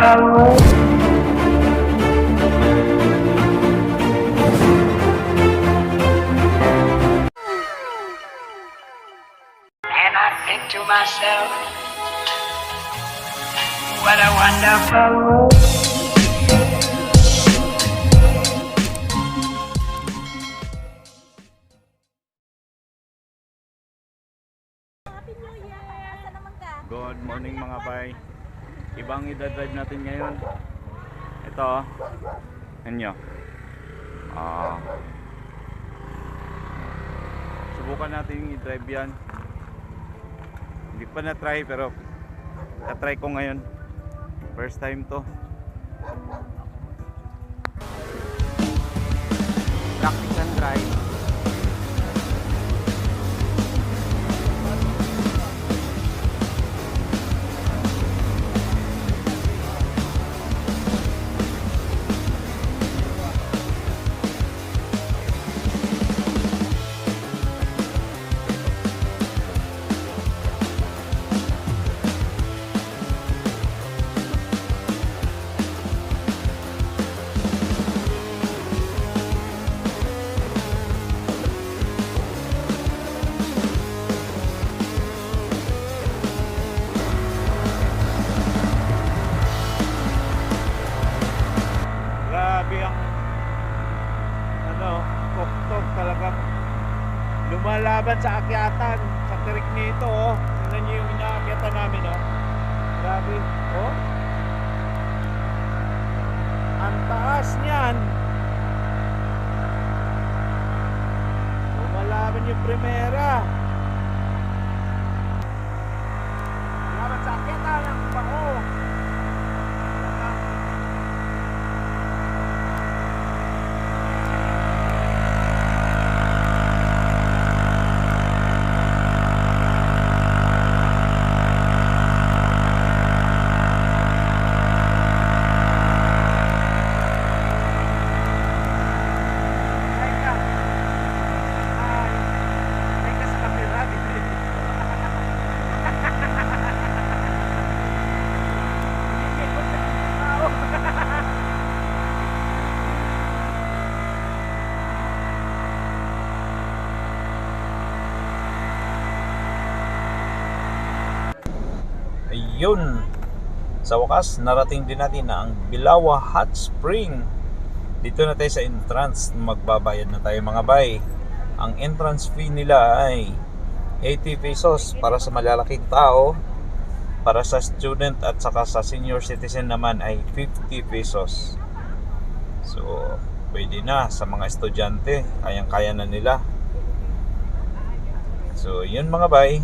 wonderful. And I think to myself, what a wonderful world. Happy New Year! Saan naman ka? Good morning mga bay. Ibang idadrive natin ngayon. Ito oh. Inyo. Subukan natin i-drive yan. Hindi pa na-try pero na-try ko ngayon. First time to. Practice and drive. Grabe ang tuktok talagang lumalaban sa akyatan sa tirik nito oh. Tingnan niyo yung inaakyatan namin oh. Grabe oh. Ang taas niyan. Lumalaban yung primera. Lumalaban sa akyatan ang bao. Ayun, sa wakas narating din natin na ang Bilawa Hot Spring. Dito na tayo sa entrance, magbabayad na tayo mga bay. Ang entrance fee nila ay 80 pesos para sa malalaking tao. Para sa student at saka sa senior citizen naman ay 50 pesos. So pwede na sa mga estudyante, kayang-kaya na nila. So yun mga bay,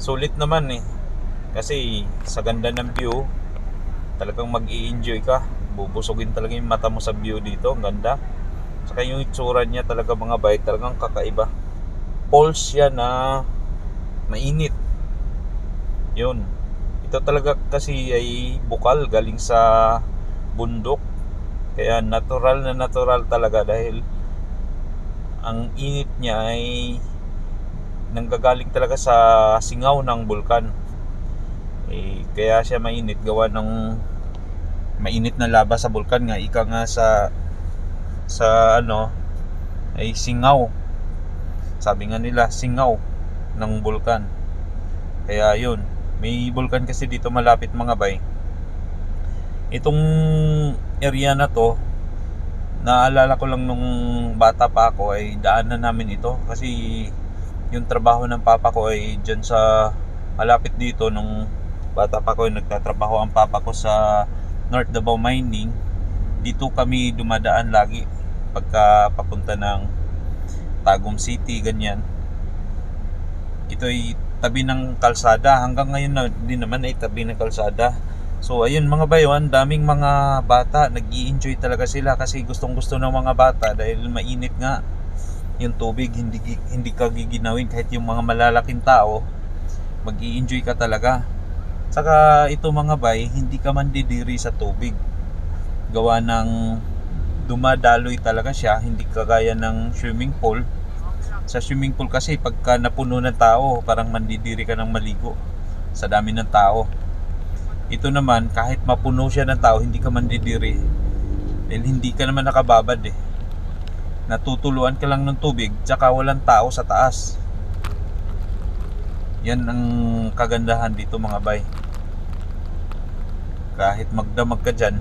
sulit naman eh. Kasi sa ganda ng view, talagang mag-i-enjoy ka. Bubusugin talaga yung mata mo sa view dito. Ang ganda. Saka yung itsura niya talaga mga bay, talagang kakaiba. Falls siya na mainit. Yun. Ito talaga kasi ay bukal galing sa bundok. Kaya natural na natural talaga dahil ang init niya ay nanggagaling talaga sa singaw ng bulkan. Kaya siya mainit gawa ng mainit na lava sa bulkan nga, ika nga sa ano ay singaw. Sabi nga nila singaw ng bulkan. Kaya yun, may bulkan kasi dito malapit mga bay. Itong area na to, naalala ko lang nung bata pa ako ay daanan namin ito kasi yung trabaho ng papa ko ay dyan sa malapit dito. Nung bata pa ko, nagtatrabaho ang papa ko sa North Davao Mining. Dito kami dumadaan lagi pagka papunta ng Tagum City, ganyan. Ito ay tabi ng kalsada. Hanggang ngayon na din naman ay tabi ng kalsada. So ayun mga bayo, ang daming mga bata, nag-i-enjoy talaga sila kasi gustong gusto ng mga bata dahil mainit nga yung tubig. Hindi ka giginawin kahit yung mga malalaking tao, mag-i-enjoy ka talaga. Saka ito mga bay, hindi ka man didiri sa tubig. Gawa ng dumadaloy talaga siya, hindi kagaya ng swimming pool. Sa swimming pool kasi pagka napuno ng tao, parang mandidiri ka ng maligo sa dami ng tao. Ito naman, kahit mapuno siya ng tao, hindi ka mandidiri. Dahil hindi ka naman nakababad eh. Natutuluan ka lang ng tubig, tsaka walang tao sa taas. Yan ang kagandahan dito mga bay. Kahit magdamag ka dyan,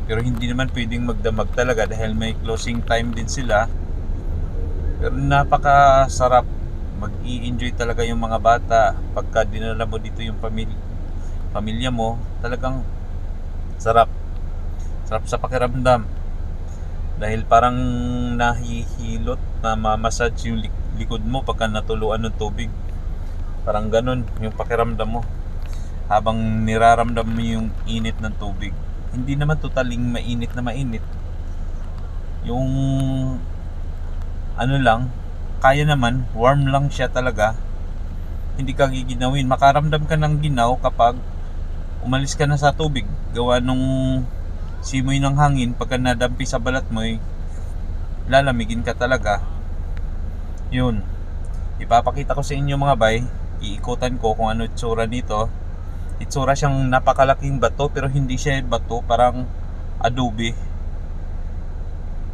pero hindi naman pwedeng magdamag talaga dahil may closing time din sila. Pero napakasarap. Mag-i-enjoy talaga yung mga bata pagka dinala mo dito yung pamilya mo. Talagang sarap. Sarap sa pakiramdam. Dahil parang nahihilot na mamassage yung likod mo pagka natuluan ng tubig. Parang ganun yung pakiramdam mo habang niraramdam mo yung init ng tubig. Hindi naman totaling mainit na mainit. Yung ano lang, kaya naman, warm lang siya talaga. Hindi ka giginawin. Makaramdam ka ng ginaw kapag umalis ka na sa tubig. Gawa nung simoy ng hangin, pagka nadampi sa balat mo, lalamigin ka talaga. Yun. Ipapakita ko sa inyo mga bay. Iikutan ko kung ano itsura nito. Itsura siyang napakalaking bato pero hindi siya bato, parang adobe.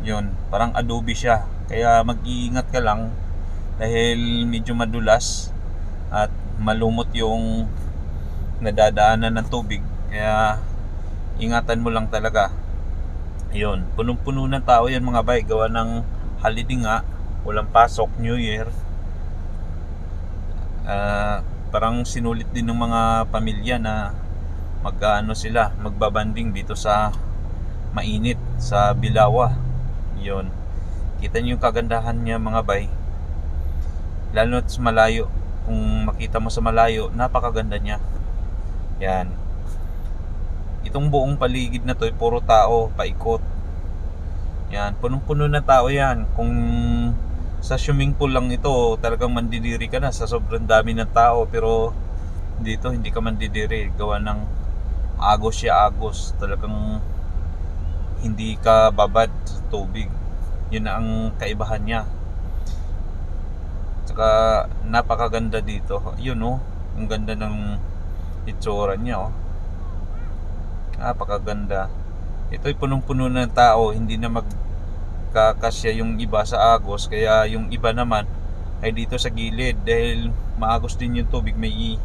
Yun, parang adobe siya. Kaya mag-iingat ka lang dahil medyo madulas at malumot yung nadadaanan ng tubig. Kaya ingatan mo lang talaga. Yun, punong-puno ng tao yan mga bay. Gawa ng holiday nga, walang pasok, New Year. Parang sinulit din ng mga pamilya na sila, magbabanding dito sa mainit, sa Bilawa. Yun, kita nyo yung kagandahan niya mga bay. Lalo sa malayo, kung makita mo sa malayo, napakaganda niya. Yan, itong buong paligid na to, puro tao, paikot. Yan, punong-puno na tao yan. Kung sa swimming pool lang ito, talagang mandidiri ka na sa sobrang dami ng tao. Pero dito hindi ka mandidiri. Gawa ng agos siya, agos. Talagang hindi ka babad sa tubig. Yun ang kaibahan niya. Tsaka napakaganda dito. Yun oh, ang ganda ng itsura niya oh. Napakaganda. Ito'y punong-puno ng tao, hindi na magkakasya yung iba sa agos, kaya yung iba naman ay dito sa gilid dahil maagos din yung tubig. May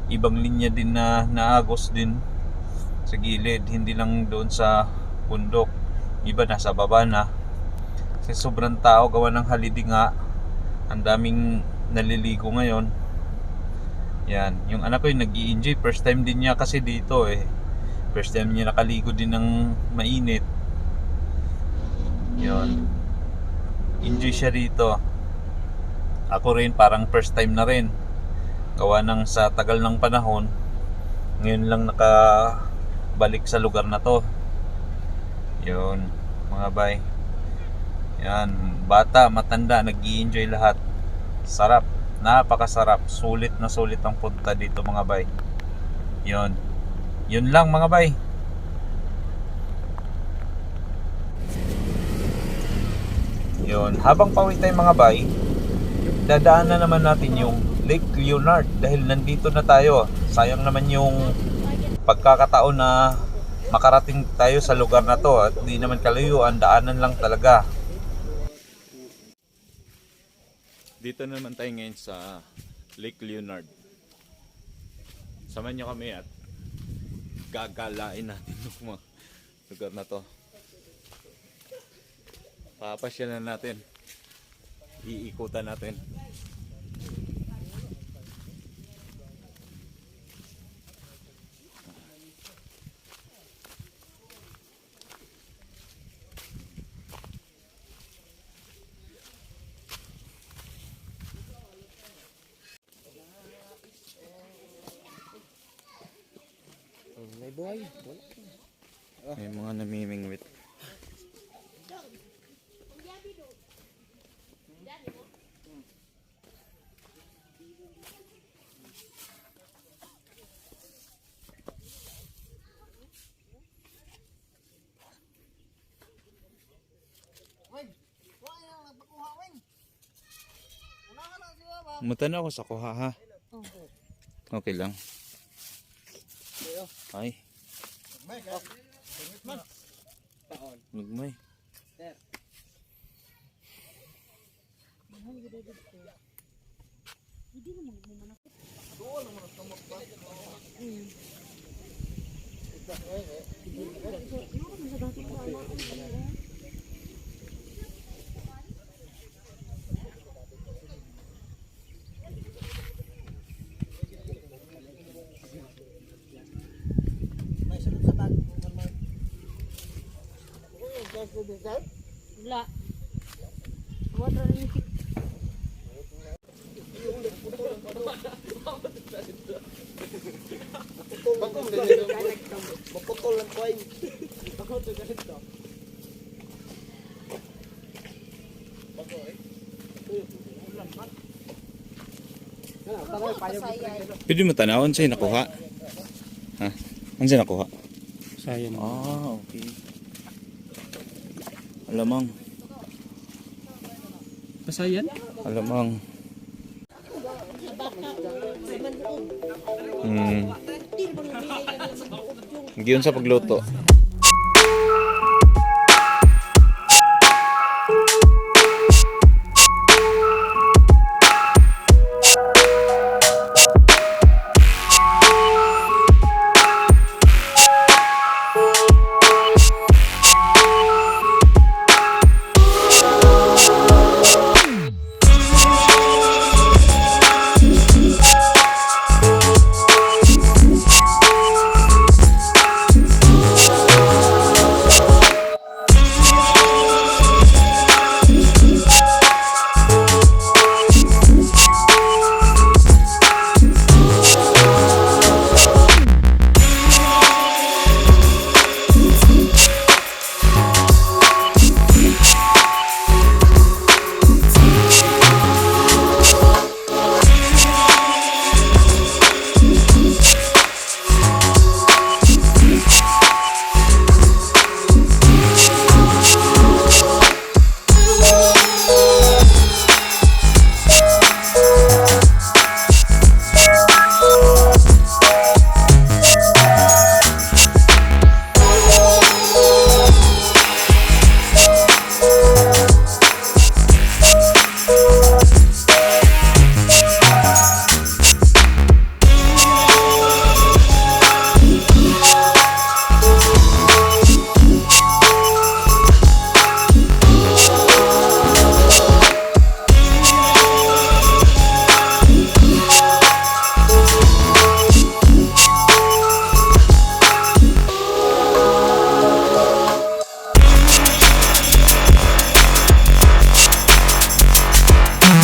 ibang linya din na naagos din sa gilid, hindi lang doon sa bundok. Iba nasa baba na. Kasi sobrang tao, gawa ng holiday nga. Ang daming naliligo ngayon. Yan, yung anak ko yung nag-i-enjoy. First time din niya kasi dito eh. First time niya nakaligo din ng mainit. Yun, enjoy siya dito. Ako rin parang first time na rin. Gawa ng sa tagal ng panahon, ngayon lang nakabalik sa lugar na to. Yun mga bay. Yan, bata, matanda, nag-i-enjoy lahat. Sarap, napakasarap. Sulit na sulit ang punta dito mga bay. Yun, yun lang mga bay. Yun, habang pauwi tayo mga bay, dadaan na naman natin yung Lake Leonard dahil nandito na tayo. Sayang naman yung pagkakataon na makarating tayo sa lugar na to at di naman kalayuan, daanan lang talaga. Dito naman tayo ngayon sa Lake Leonard. Samahan nyo kami at gagalain natin yung mga lugar na to. Papasyalan natin. Iikutan natin. May buhay. May mga namimingwit. Mutan ako sa kuha ha. Okay lang. Ay. Magmay. Wala. Water rin. Maputol lang ko ay. Pwede mo tanawon sa'yo nakuha? Ha? Ano sa'yo nakuha? Sayang. Ah, okay. Alamang. Pasayan? Alamang. Giyon sa pagluto.